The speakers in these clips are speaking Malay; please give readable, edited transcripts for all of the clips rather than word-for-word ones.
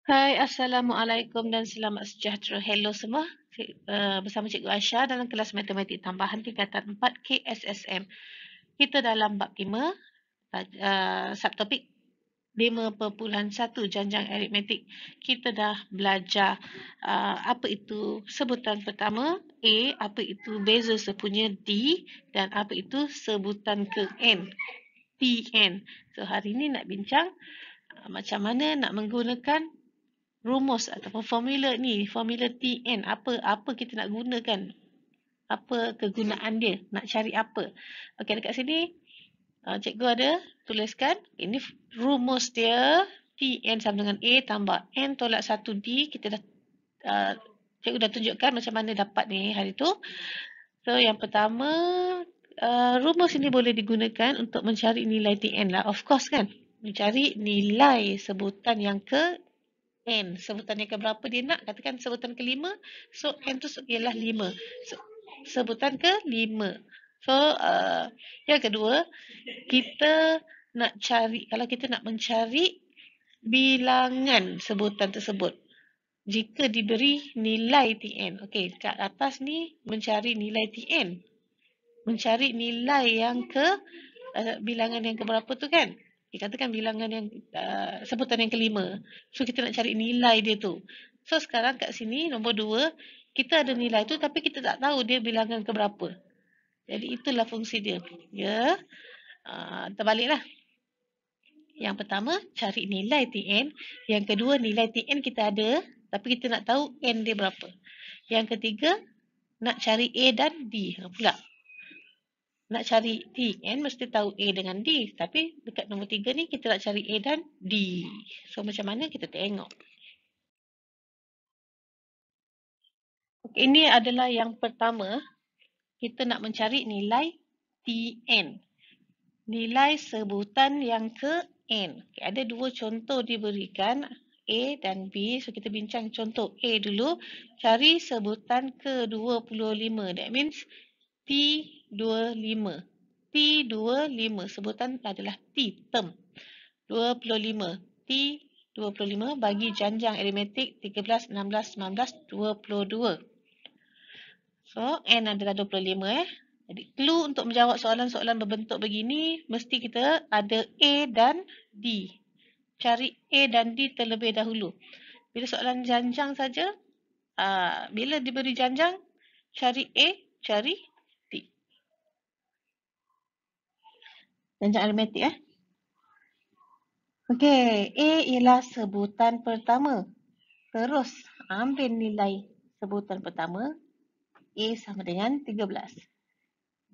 Hai, Assalamualaikum dan selamat sejahtera. Hello semua. Bersama Cikgu Aisyah dalam kelas Matematik Tambahan tingkatan 4 KSSM. Kita dalam bab 5, subtopik 5.1 janjang aritmetik. Kita dah belajar apa itu sebutan pertama A, apa itu beza sepunya D, dan apa itu sebutan ke N, Tn. So hari ini nak bincang macam mana nak menggunakan rumus ataupun formula ni, formula Tn, apa kita nak gunakan, apa kegunaan dia, nak cari apa. Okey, dekat sini cikgu ada tuliskan, ini rumus dia, Tn sama dengan A tambah N tolak 1D. Kita dah cikgu dah tunjukkan macam mana dapat ni hari tu. So yang pertama, rumus ini boleh digunakan untuk mencari nilai Tn lah, of course kan, mencari nilai sebutan yang ke N. Sebutan yang keberapa dia nak? Katakan sebutan kelima. So, N tu ialah 5. Sebutan ke-5. So, yang kedua, kita nak cari, kalau kita nak mencari bilangan sebutan tersebut, jika diberi nilai Tn. Okey, kat atas ni mencari nilai Tn. Mencari nilai yang ke bilangan yang keberapa tu kan? Katakan bilangan yang sebutan yang kelima. So kita nak cari nilai dia tu. So sekarang kat sini nombor 2, kita ada nilai tu tapi kita tak tahu dia bilangan keberapa. Jadi itulah fungsi dia. Ya. Terbaliklah. Yang pertama cari nilai Tn, yang kedua nilai Tn kita ada tapi kita nak tahu N dia berapa. Yang ketiga nak cari A dan D pula. Nak cari Tn mesti tahu A dengan D. Tapi dekat nombor 3 ni kita nak cari A dan D. So macam mana kita tengok. Ini adalah yang pertama. Kita nak mencari nilai Tn. Nilai sebutan yang ke N. Ada dua contoh diberikan. A dan B. So kita bincang contoh A dulu. Cari sebutan ke-25. That means T25. T25 sebutan adalah T, term. 25. T25 bagi janjang aritmetik 13, 16, 19, 22. So, N adalah 25. Jadi, clue untuk menjawab soalan-soalan berbentuk begini, mesti kita ada A dan D. Cari A dan D terlebih dahulu. Bila soalan janjang saja, bila diberi janjang, cari A, cari D. Janjang aritmetik Okey, A ialah sebutan pertama. Terus ambil nilai sebutan pertama. A sama dengan 13.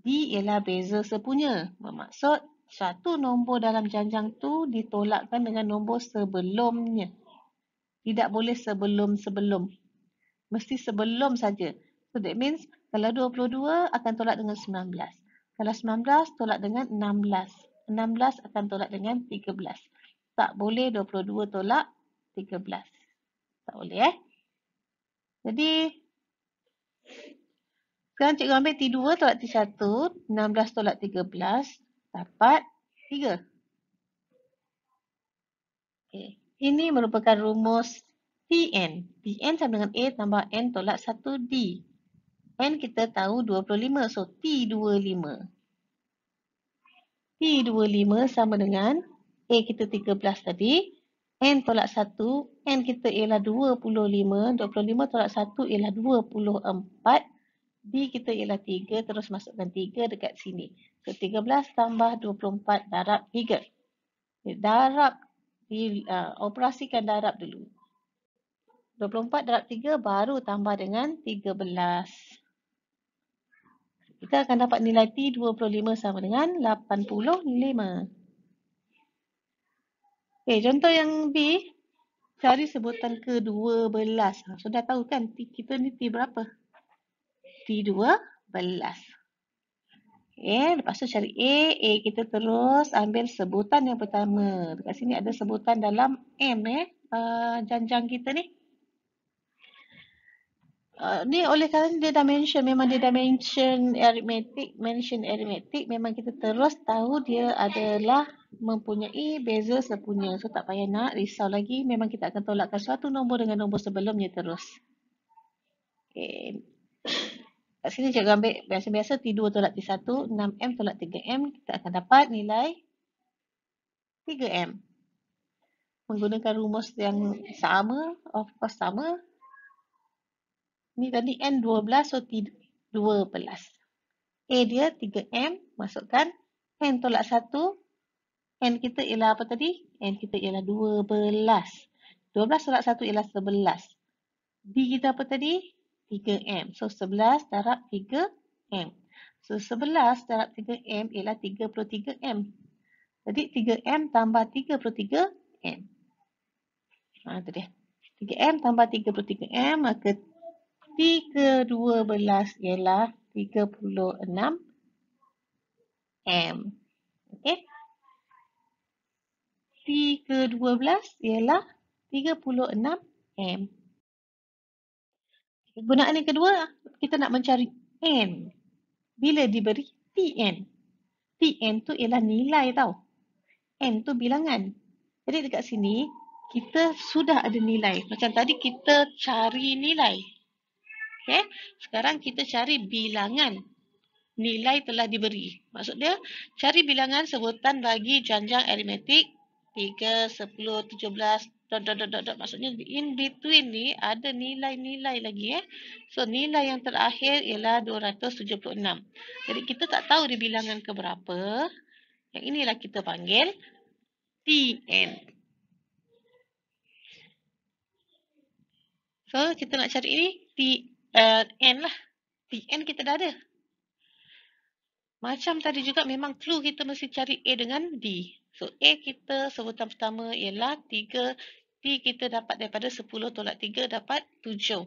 D ialah beza sepunya. Bermaksud satu nombor dalam janjang tu ditolakkan dengan nombor sebelumnya. Tidak boleh sebelum-sebelum. Mesti sebelum saja. So that means kalau 22 akan tolak dengan 19. Kalau 19 tolak dengan 16. 16 akan tolak dengan 13. Tak boleh 22 tolak 13. Tak boleh Jadi sekarang cikgu ambil T2 tolak T1, 16 tolak 13 dapat 3. Okay. Ini merupakan rumus Tn. Tn sama dengan A tambah N tolak 1D. N kita tahu 25, so T25. T25 sama dengan A kita 13 tadi, N tolak 1, N kita ialah 25, 25 tolak 1 ialah 24, D kita ialah 3, terus masukkan 3 dekat sini. So 13 tambah 24 darab 3. Darab, operasikan darab dulu. 24 darab 3 baru tambah dengan 13. Kita akan dapat nilai T25 sama dengan 85. Okay, contoh yang B, cari sebutan ke-12. Sudah tahu kan kita ni T berapa? T12. Okay, lepas tu cari A kita terus ambil sebutan yang pertama. Dekat sini ada sebutan dalam M janjang kita ni. Ni oleh kerana dia dah mention, memang dia dah mention arithmetic, memang kita terus tahu dia adalah mempunyai beza sepunya. So tak payah nak risau lagi, memang kita akan tolakkan suatu nombor dengan nombor sebelumnya terus. Okay. Kat sini cikgu ambil biasa-biasa T2 tolak T1, 6M tolak 3M, kita akan dapat nilai 3M. Menggunakan rumus yang sama, of course sama. Ni tadi N12, so T12. A dia 3M, masukkan N tolak 1. N kita ialah apa tadi? N kita ialah 12. 12 tolak 1 ialah 11. D kita apa tadi? 3M. So 11 darab 3M. So 11 darab 3M ialah 33M. Jadi 3M tambah 33M. Itu dia. 3M tambah 33M, maka T ke-12 ialah 36M. Okey. T ke-12 ialah 36M. Gunaan yang kedua, kita nak mencari N. Bila diberi Tn. Tn tu ialah nilai tau. N tu bilangan. Jadi dekat sini, kita sudah ada nilai. Macam tadi kita cari nilai. Okay. Sekarang kita cari bilangan. Nilai telah diberi. Maksud dia, cari bilangan sebutan bagi janjang aritmetik 3, 10, 17, maksudnya in between ni ada nilai-nilai lagi. So, nilai yang terakhir ialah 276. Jadi, kita tak tahu di bilangan keberapa. Yang inilah kita panggil Tn. So, kita nak cari ini N lah. Tn kita dah ada. Macam tadi juga memang clue kita mesti cari A dengan D. So, A kita sebutan pertama ialah 3. T kita dapat daripada 10 tolak 3 dapat 7.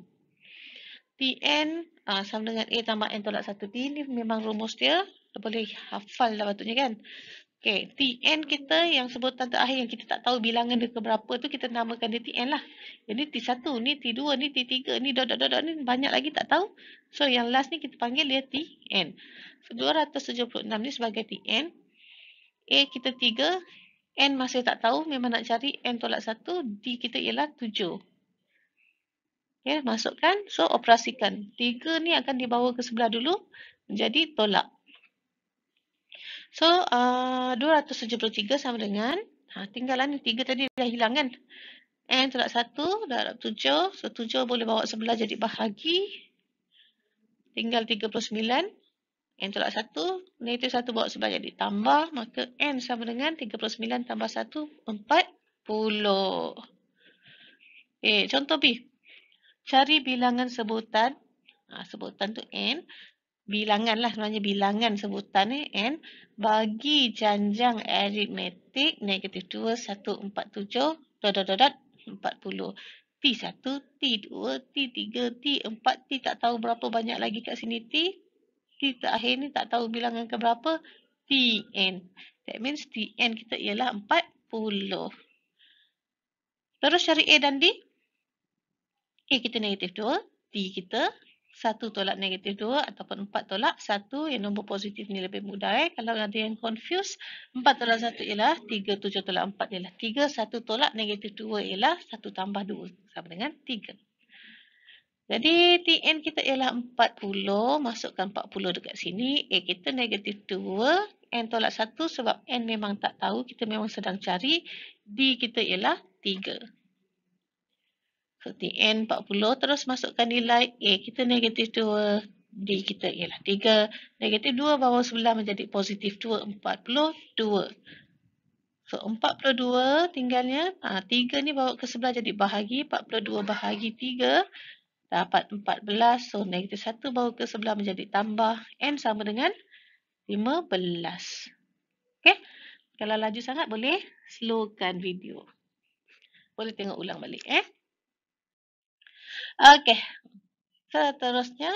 Tn sama dengan A tambah N tolak 1. T ni memang rumus dia. Kita boleh hafal dah patutnya kan. Okay, Tn kita yang sebutan terakhir yang kita tak tahu bilangan dia keberapa tu kita namakan dia Tn lah. Jadi T1, ni T2, ni T3, ni ni banyak lagi tak tahu. So yang last ni kita panggil dia Tn. So 276 ni sebagai Tn. A kita 3, N masih tak tahu, memang nak cari N tolak 1, D kita ialah 7. Okay, masukkan, so operasikan. 3 ni akan dibawa ke sebelah dulu, menjadi tolak. So, 273 sama dengan, tinggalan ni 3 tadi dah hilang kan. N tolak 1 darab 7. So, 7 boleh bawa sebelah jadi bahagi. Tinggal 39. N tolak 1, negatif 1 bawa sebelah jadi tambah. Maka N sama dengan 39 tambah 1, 40. Contoh B. Cari bilangan sebutan. Sebutan tu N. Bilangan lah sebenarnya, bilangan sebutan ni N bagi janjang aritmetik negatif 2, 1, 4, 7, 40. T1, T2, T3, T4, T tak tahu berapa banyak lagi kat sini T. T terakhir ni tak tahu bilangan ke berapa. Tn. That means Tn kita ialah 40. Terus cari A dan D. A kita negatif 2, D kita 1 tolak negatif 2 ataupun 4 tolak 1. Yang nombor positif ni lebih mudah. Kalau ada yang confuse, 4 tolak 1 ialah 3, 7 tolak 4 ialah 3, 1 tolak negatif 2 ialah 1 tambah 2 sama dengan 3. Jadi Tn kita ialah 40, masukkan 40 dekat sini. A kita negatif 2, N tolak 1 sebab N memang tak tahu, kita memang sedang cari. D kita ialah 3. So, Tn 40, terus masukkan nilai A kita negatif 2, D kita ialah 3. Negatif 2 bawa sebelah menjadi positif 2, 42. So, 42 tinggalnya, 3 ni bawa ke sebelah jadi bahagi, 42 bahagi 3, dapat 14. So, negatif 1 bawa ke sebelah menjadi tambah, N sama dengan 15. Okay, kalau laju sangat boleh slowkan video. Boleh tengok ulang balik. Okey, seterusnya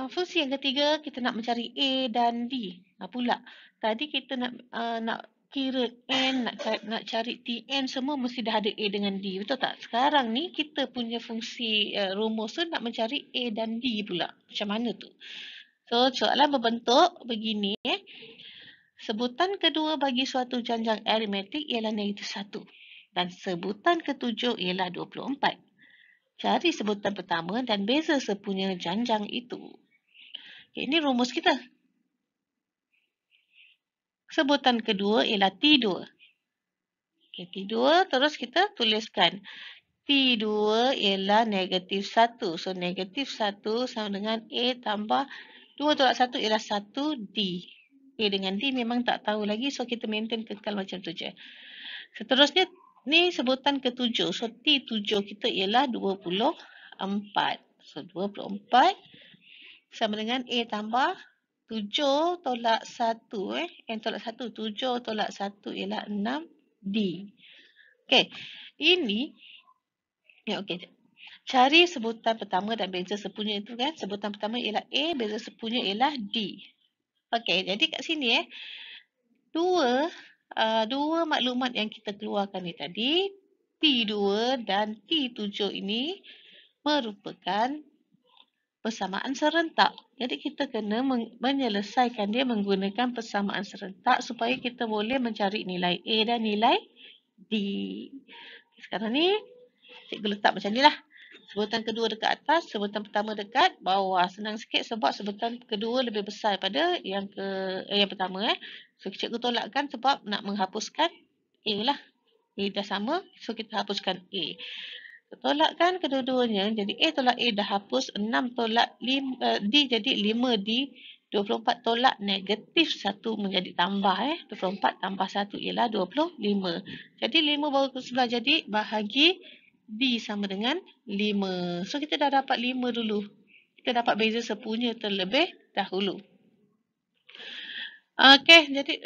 fungsi yang ketiga kita nak mencari A dan D. Pula tadi kita nak kira N, nak cari Tn semua mesti dah ada A dengan D. Betul tak? Sekarang ni kita punya fungsi rumus tu nak mencari A dan D pula. Macam mana tu? So, soalan berbentuk begini. Sebutan kedua bagi suatu janjang aritmetik ialah -1. Dan sebutan ketujuh ialah 24. Cari sebutan pertama dan beza sepunya janjang itu. Okay, ini rumus kita. Sebutan kedua ialah T2. Okay, T2 terus kita tuliskan. T2 ialah -1. So, -1 sama dengan A tambah 2 tolak 1 ialah 1D. A dengan D memang tak tahu lagi. So, kita maintain kekal macam tu je. Seterusnya, ni sebutan ketujuh. So, T7 kita ialah 24. So, 24 sama dengan A tambah 7 tolak 1. N tolak 1. 7 tolak 1 ialah 6D. Okay. Ini. Ya, okay. Cari sebutan pertama dan beza sepunya itu kan. Sebutan pertama ialah A. Beza sepunya ialah D. Okay. Jadi kat sini dua maklumat yang kita keluarkan ni tadi. T2 dan T7 ini merupakan persamaan serentak. Jadi kita kena menyelesaikan dia menggunakan persamaan serentak supaya kita boleh mencari nilai A dan nilai D. Sekarang ni cikgu letak macam ni lah. Sebutan kedua dekat atas, sebutan pertama dekat bawah. Senang sikit sebab sebutan kedua lebih besar daripada yang pertama. So cikgu tolakkan sebab nak menghapuskan A lah. A dah sama, so kita hapuskan A. Tolakkan kedua-duanya, jadi A tolak A dah hapus, 6 tolak 5, D jadi 5D, 24 tolak -1 menjadi tambah. 24 tambah 1 ialah 25. Jadi 5 baru ke sebelah jadi bahagi D sama dengan 5. So kita dah dapat 5 dulu. Kita dapat beza sepunya terlebih dahulu. Okey, jadi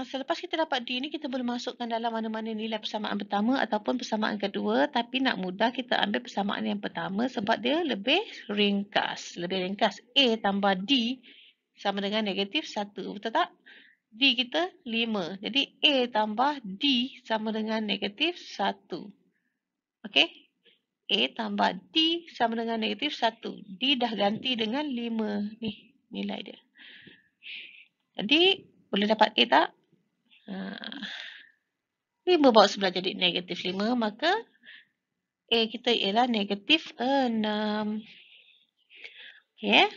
selepas kita dapat D ni, kita boleh masukkan dalam mana-mana nilai persamaan pertama ataupun persamaan kedua. Tapi nak mudah, kita ambil persamaan yang pertama sebab dia lebih ringkas. A tambah D sama dengan -1. Betul tak? D kita 5. Jadi A tambah D sama dengan -1. Okey? A tambah D sama dengan -1. D dah ganti dengan 5 ni nilai dia. Jadi, boleh dapat A tak? 5 bawa sebelah jadi -5. Maka, A kita ialah -6. Okay.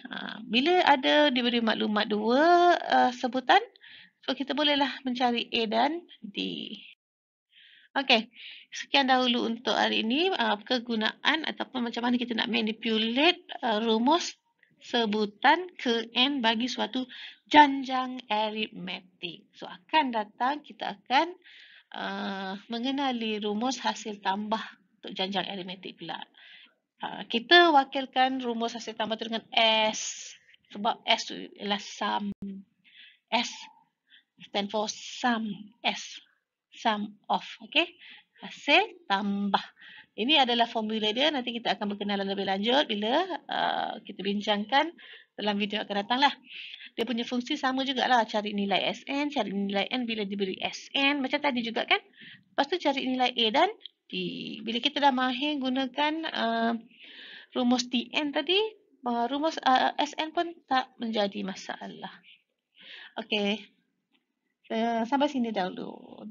Bila ada diberi maklumat dua sebutan, so kita bolehlah mencari A dan D. Okey. Sekian dahulu untuk hari ini. Kegunaan ataupun macam mana kita nak manipulate rumus sebutan ke N bagi suatu janjang aritmetik. So, akan datang kita akan mengenali rumus hasil tambah untuk janjang aritmetik pula. Kita wakilkan rumus hasil tambah itu dengan S. Sebab S itu ialah sum. S stand for sum. S. Sum of. Okay. Hasil tambah. Ini adalah formula dia. Nanti kita akan berkenalan lebih lanjut bila kita bincangkan dalam video akan datang lah. Dia punya fungsi sama jugalah. Cari nilai Sn, cari nilai N bila diberi Sn. Macam tadi juga kan. Lepas tu cari nilai A dan D. Bila kita dah mahir gunakan rumus Tn tadi, rumus Sn pun tak menjadi masalah. Okey. Sampai sini dahulu.